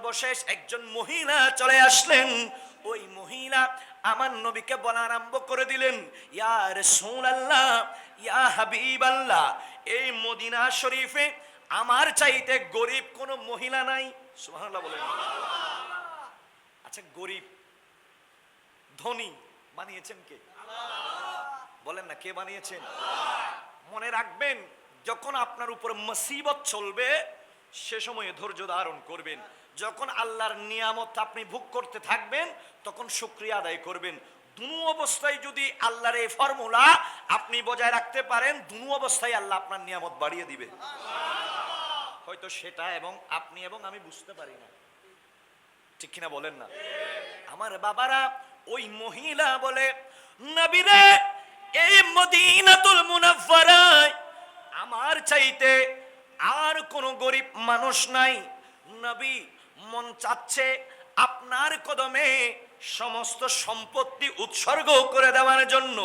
সর্বশেষ একজন মহিলা চলে আসলেন। ওই মহিলা আমার নবীকে বলা আরম্ভ করে দিলেন, ইয়া রাসূলুল্লাহ, ইয়া হাবিবাল্লাহ, এই মদিনা শরীফে আমার চাইতে গরিব কোন মহিলা নাই। সুবহানাল্লাহ বলেন। আচ্ছা, গরিব ধনী বানিয়েছেন কে? বলেন না, কে বানিয়েছেন? মনে রাখবেন, যখন আপনার উপর মুসিবত চলবে সে সময়ে ধৈর্য ধারণ করবেন। যখন আল্লাহর নিয়ামত আপনি ভোগ করতে থাকবেন তখন শুকরিয়া আদায় করবেন। দুনো অবস্থায় যদি আল্লাহর এই ফর্মুলা আপনি বজায় রাখতে পারেন, দুনো অবস্থায় আল্লাহ আপনার নিয়ামত বাড়িয়ে দিবে। হয়তো সেটা এবং আপনি এবং আমি বুঝতে পারি না, ঠিক কিনা বলেন না? আমার বাবারা, ওই মহিলা বলে, নবীরে, এই মদিনাতুল মুনাফফারায় আমার চাইতে আর কোন গরিব মানুষ নাই। নবী, মন চাচ্ছে আপনার কদমে সমস্ত সম্পত্তি উৎসর্গ করে দেওয়ার জন্য,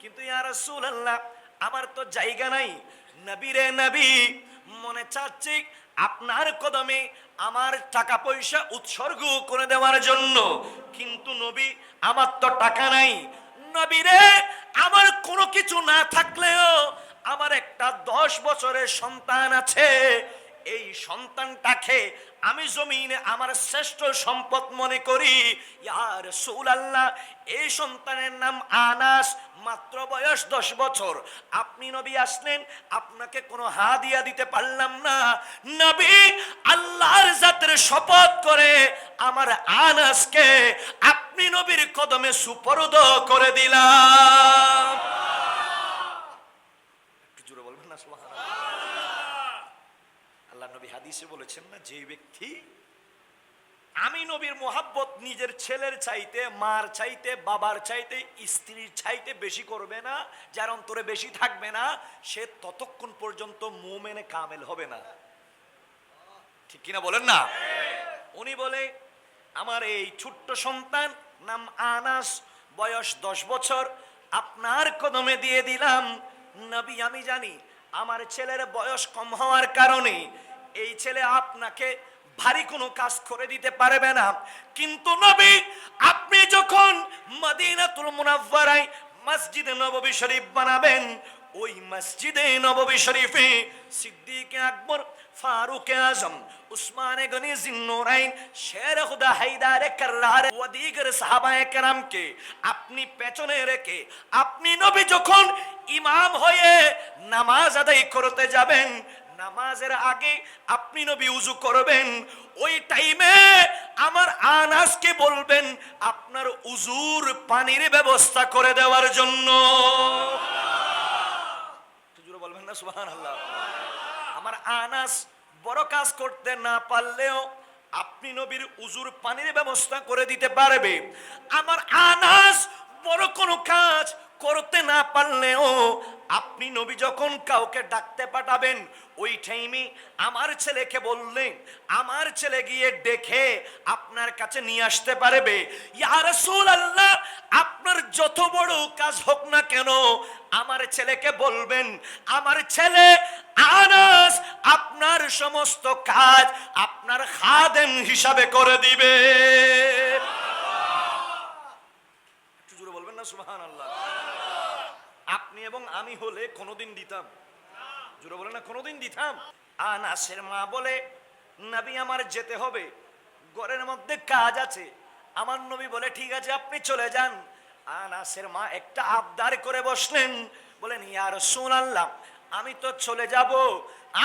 কিন্তু ইয়া রাসূলুল্লাহ, আমার তো জায়গা নাই। নবী রে নবী, মনে চাচ্ছে আপনার কদমে আমার টাকা পয়সা উৎসর্গ করে দেওয়ার জন্য, কিন্তু নবী, আমার তো টাকা নাই। নবী রে, আমার কোনো কিছু না থাকলেও আমার একটা 10 বছরের সন্তান আছে। এই সন্তানটাকে আমি জমিনে আমার শ্রেষ্ঠ সম্পদ মনে করি। ইয়া রাসূলুল্লাহ, এই সন্তানের নাম আনাস, মাত্র বয়স 10 বছর। আপনি নবী আসলেন, আপনাকে কোনো হাদিয়া দিতে পারলাম না। নবী, আল্লাহর জাতের শপথ করে আমার আনাসকে আপনি নবীর কদমে সুপর্দ করে দিলাম। একটু জোরে বলবেন না সুবহানাল্লাহ। আল্লাহ নবী হাদিসে বলেছেন না, যে ব্যক্তি আমি নবীর মোহাব্বত নিজের ছেলের চাইতে, মার চাইতে, বাবার চাইতে, স্ত্রীর চাইতে বেশি করবে না, যার অন্তরে বেশি থাকবে না, সে ততক্ষণ পর্যন্ত মুমিনে কামেল হবে না। ঠিক কিনা বলেন না? উনি বলে, আমার এই ছোট্ট সন্তান নাম আনাস, বয়স 10 বছর, আপনার কদমে দিয়ে দিলাম। নবী, আমি জানি আমার ছেলের বয়স কম হওয়ার কারণে এই ছেলে আপনাকে ভারী কোনো কাজ করে দিতে পারবে না, কিন্তু নবী, আপনি যখন মদিনাতুল মুনাফফারায় মসজিদে নববী শরীফ বানাবেন, ওই মসজিদে নববী শরীফে সিদ্দিক আকবর, ফারুক আজম, উসমানে গনি জিন্নুরাইন, শের খুদা হায়দারে কাররার ওয়া দিগর সাহাবায়ে কেরামকে আপনি পেছনে রেখে আপনি নবী যখন ইমাম হয়ে নামাজ আদায় করতে যাবেন, নামাজের আগে আপনি নবী উযু করবেন। ওই টাইমে আমার আনাসকে বলবেন আপনার উযুর পানির ব্যবস্থা করে দেওয়ার জন্য। হুজুর বলবেন না সুবহানাল্লাহ। আমার আনাস বড় কাজ করতে না পারলেও আপনি নবীর উযুর পানির ব্যবস্থা করে দিতে পারবে। আমার আনাস বড় কোনো কাজ করতে না পারলেও আপনি নবী যখন কাউকে ডাকতে পাঠাবেন, ওই টাইমে আমার ছেলেকে বললেন আমার ছেলে গিয়ে দেখে আপনার কাছে নিয়ে আসতে পারবে। ইয়া রাসূলুল্লাহ, আপনার যত বড় কাজ হোক না কেন আমার ছেলেকে বলবেন, আমার ছেলে আনাস আপনার সমস্ত কাজ আপনার খাদেম হিসাবে করে দিবে। একটু জোরে বলবেন না সুবহানাল্লাহ। আপনি এবং আমি হলে কোনোদিন দিতাম? জোরে বলেন না, কোনোদিন দিতাম? আনাসের মা বলে, নবী, আমার যেতে হবে, ঘরের মধ্যে কাজ আছে। আমার নবী বলে, ঠিক আছে, আপনি চলে যান। আনাসের মা একটা আবদার করে বসলেন, বলেন, ইয়া রাসূলুল্লাহ, আমি তো চলে যাব,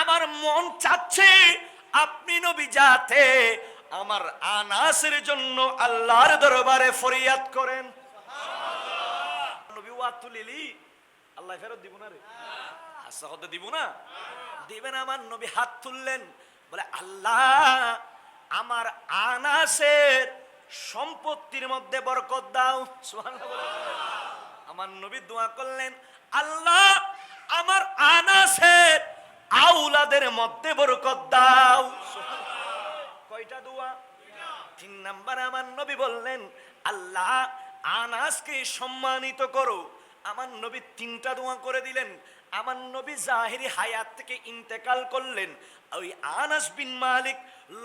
আমার মন চাচ্ছে আপনি নবী যাতে আমার আনাসের জন্য আল্লাহর দরবারে ফরিয়াদ করেন। নবী ওয়াত তুলিলি, আল্লাহ ফেরত দিব না রে? আচ্ছা, হতে দিব না? দিবেন। আমার নবী হাত তুললেন, বলে, আল্লাহ, আমার আনাসের সম্পত্তির মধ্যে বরকত দাও। সুবহানাল্লাহ। আমার নবী দোয়া করলেন, আল্লাহ, আমার আনাসের আওলাদের মধ্যে বরকত দাও। কয়টা দোয়া? 3 নাম্বার আমার নবী বললেন, আল্লাহ, আনাসকে সম্মানিত করো, আমার নবী তিনটা দোয়া করে দিলেন। আমার নবী জাহিরি হায়াত থেকে ইন্তেকাল করলেন। ওই আনাস বিন মালিক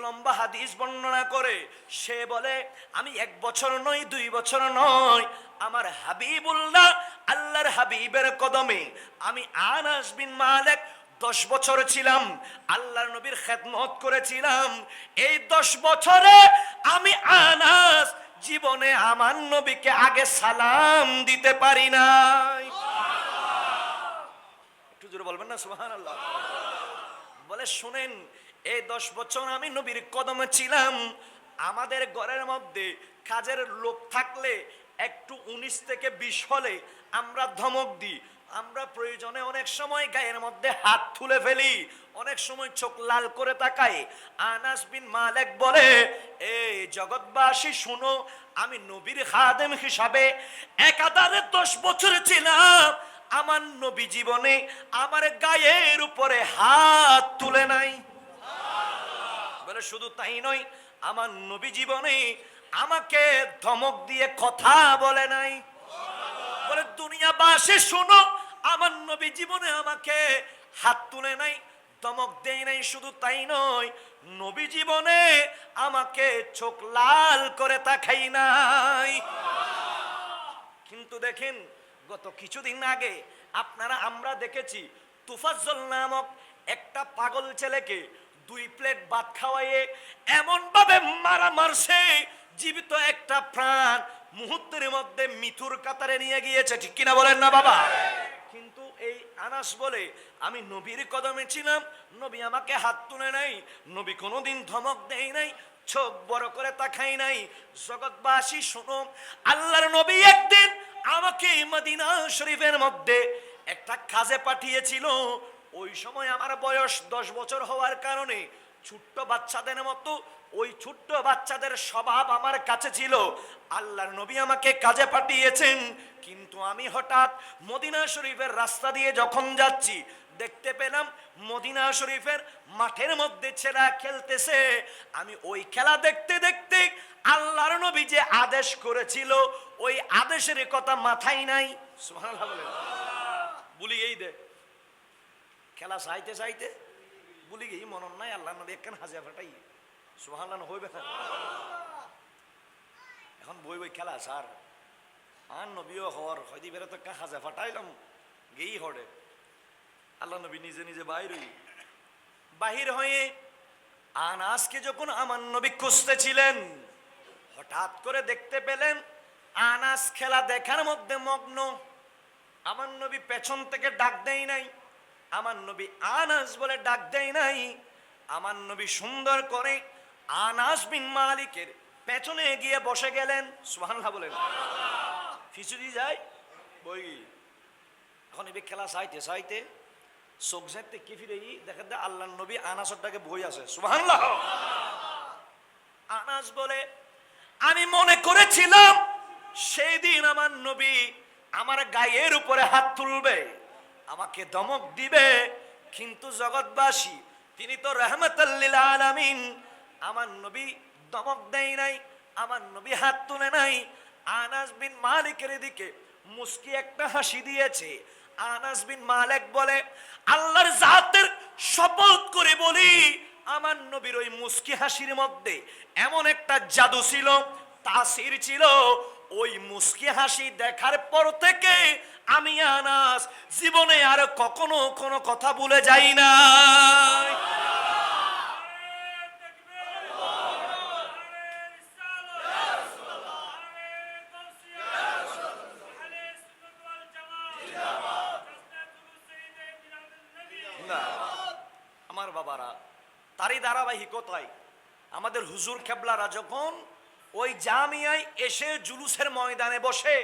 লম্বা হাদিস বর্ণনা করে, সে বলে আমি 1 বছর নয় 2 বছর নয়, আমার হাবিবুল্লাহ আল্লাহর হাবিবের কদমে আমি আনাস বিন মালিক 10 বছর ছিলাম, আল্লাহর নবীর খেদমত করেছিলাম। এই 10 বছরে আমি আনাস জীবনে আমার নবীকে আগে সালাম দিতে পারি নাই। একটু জোরে বলবেন না সুবহানাল্লাহ। বলে শুনেন, এই 10 বছর আমি নবীর কদমে ছিলাম। আমাদের ঘরের মধ্যে কাজের লোক থাকলে একটু 19 থেকে 20 হলে আমরা ধমক দিই। আমরা প্রয়োজনে অনেক সময় গায়ের মধ্যে হাত তুলে ফেলি, অনেক সময় চোখ লাল করে তাকাই। আনাস বিন মালিক বলে, এই জগৎবাসী শুনো, আমি নবীর খাদেম হিসাবে একাধারে 10 বছর ছিলাম, আমার নবী জীবনে আমার গায়ের উপরে হাত তুলে নাই। বলে শুধু তাই নয়, আমার নবী জীবনে আমাকে ধমক দিয়ে কথা বলে নাই। বলে দুনিয়াবাসী শুনো, আমার নবী জীবনে আমাকে হাত তুলে নাই, ধমক দেয় নাই। শুধু তাই নয়, নবী জীবনে আমাকে চোখ লাল করে তাকাই নাই। কিন্তু দেখেন, গত কিছুদিন আগে আমরা দেখেছি তুফাজ্জল নামক একটা পাগল ছেলেকে 2 প্লেট ভাত খাওয়াইয়ে এমন ভাবে মারছে, জীবিত একটা প্রাণ মুহূর্তের মধ্যে মৃত্যুর কাতারে নিয়ে গিয়েছে। ঠিক কিনা বলেন না বাবা? কিন্তু এই আনাস বলে, আমি নবীর কদমে ছিলাম, নবী আমাকে হাত তুলে নাই, নবী কোনোদিন ধমক দেয় নাই, চোখ বড় করে তাকাই নাই। জগৎবাসী শোনো, আল্লাহর নবী একদিন আমাকে মদিনা শরীফের মধ্যে একটা কাজে পাঠিয়েছিল। ওই সময় আমার বয়স 10 বছর হওয়ার কারণে ছোট্ট বাচ্চাদের মতো ওই ছোট্ট বাচ্চাদের স্বভাব আমার কাছে ছিল। আল্লাহর নবী আমাকে কাজে পাঠিয়েছেন, কিন্তু আমি হঠাৎ মদিনা শরীফের রাস্তা দিয়ে যখন যাচ্ছি, দেখতে পেলাম মদিনা শরীফের মাঠের মধ্যে ছেলেরা খেলতেছে। আমি ওই খেলা দেখতে দেখতে আল্লাহর নবী যে আদেশ করেছিল, ওই আদেশের কথা মাথায় নাই। সুবহানাল্লাহ বলেন। ভুলি গেই দে খেলা চাইতে চাইতে ভুলি গেই, মনন নাই আল্লাহর নবী একখান হাজিয়া ফাটাই। সুবহানাল্লাহ হইবে না এখন বই বই খেলা স্যার আর নবীও হর হয়তো বেরো তো হাজা ফাটাইলাম গেই হড়ে। আল্লাহ নবী নিজে নিজে বাহির হয়ে আনাসকে যখন আমার নবী খুঁজতেছিলেন, হঠাৎ করে দেখতে পেলেন আনাস খেলা দেখার মধ্যে মগ্ন। আমার নবী পেছন থেকে ডাক দেয় নাই, আমার নবী আনাস বলে ডাক দেয় নাই। আমার নবী সুন্দর করে আনাস বিন মালিকের পেছনে গিয়ে বসে গেলেন। সুবহানাল্লাহ বলেন। ফিচুরি যায় বই এখন এবার খেলা চাইতে চাইতে চোখ যাইতে কি ফিরে দেখেন আল্লাহ নবী আনাসটাকে বই আছে। সুবহানাল্লাহ। আনাস বলে, আমি মনে করেছিলাম সেই দিন আমার নবী আমার গায়ের উপরে হাত তুলবে, আমাকে ধমক দিবে, কিন্তু জগৎবাসী তিনি তো রাহমাতাল লিল আলামিন, আমার নবী ধমক দেয় নাই, আমার নবী হাত তুলে নাই। আনাস বিন মালিকের দিকে মুস্কি একটা হাসি দিয়েছে। আনাস বিন মালিক বলে, আল্লাহর জাতের শপথ করে বলি, আমার নবীর ওই মুস্কি হাসির মধ্যে এমন একটা জাদু ছিল, তাসির ছিল। ওই মুস্কি হাসি দেখার পর থেকে আমি আনাস জীবনে আর কখনো কোনো কথা ভুলে যাই না। আমার বাবারা, তারই ধারাবাহিকতায় আমাদের হুজুর কেবলারা যখন ওই জামিয়ায় এসে জুলুসের ময়দানে বসে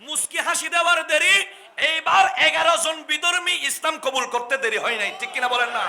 মুস্কি হাসি দেওয়ার দেরি, এইবার 11 জন বিধর্মী ইসলাম কবুল করতে দেরি হয় নাই। ঠিক কিনা বলেন না?